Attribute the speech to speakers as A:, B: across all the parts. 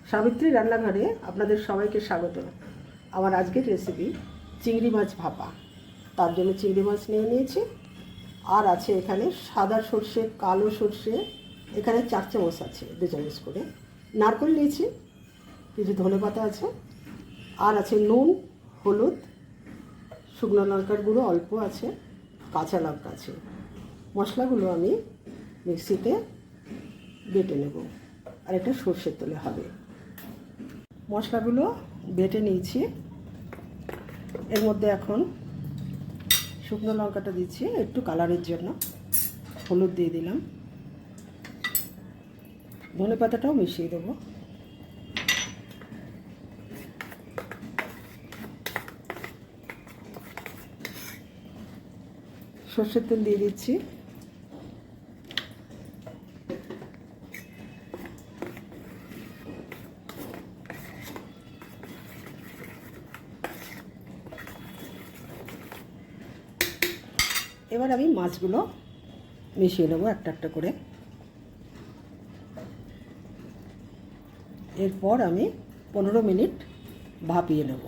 A: সাবিত্রী রান্নাঘরে আপনাদের সবাইকে স্বাগত। আমার আজকের রেসিপি চিংড়ি মাছ ভাপা। তার জন্য চিংড়ি মাছ নিয়ে নিয়েছি, আর আছে এখানে সাদা সর্ষে, কালো সর্ষে, এখানে 4 চামচ আছে, 2 চামচ করে নারকেল নিয়েছি, কিছু ধনেপাতা আছে, আর আছে নুন, হলুদ, শুকনো লঙ্কার গুঁড়ো অল্প আছে, কাঁচা লঙ্কা আছে। মশলাগুলো আমি মিক্সিতে বেটে নেব, আর এটা সর্ষের তেলে হবে। মশলাগুলো বেটে নিয়েছি, এর মধ্যে এখন শুকনো লঙ্কাটা দিচ্ছি একটু কালারের জন্য, হলুদ দিয়ে দিলাম, ধনেপাতাটাও মিশিয়ে দেবো, সর্ষের তেল দিয়ে দিচ্ছি, এবার আমি মাছগুলো মিশিয়ে নেবো একটা একটা করে। এরপর আমি 15 মিনিট ভাপিয়ে নেব।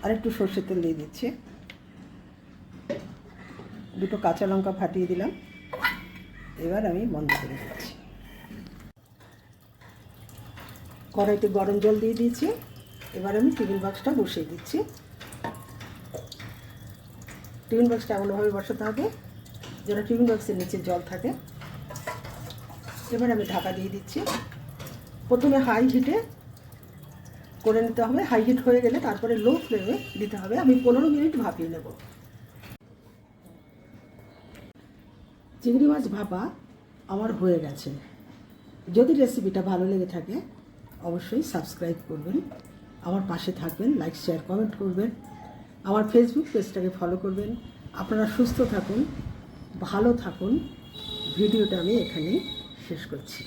A: আর একটু সর্ষের তেল দিয়ে দিচ্ছি, 2টো কাঁচা লঙ্কা ফাটিয়ে দিলাম। এবার আমি বন্ধ করে দিচ্ছি। কড়াইতে গরম জল দিয়ে দিয়েছি, এবার আমি টিফিন বক্সটা বসিয়ে দিচ্ছি। টিফিন বক্সটা এমনভাবে বসাতে হবে যেন টিফিন বক্সের নিচে জল থাকে। এবার আমি ঢাকা দিয়ে দিচ্ছি। প্রথমে হাই হিটে করে নিতে হবে, হাই হিট হয়ে গেলে তারপরে লো ফ্লেমে দিতে হবে। আমি 15 মিনিট ভাপিয়ে নেব। চিংড়ি মাছ ভাপা আমার হয়ে গেছে। যদি রেসিপিটা ভালো লেগে থাকে অবশ্যই সাবস্ক্রাইব করবেন, আমার পাশে থাকবেন, লাইক শেয়ার কমেন্ট করবেন, আমার ফেসবুক পেজটাকে ফলো করবেন। আপনারা সুস্থ থাকুন, ভালো থাকুন। ভিডিওটা আমি এখানেই শেষ করছি।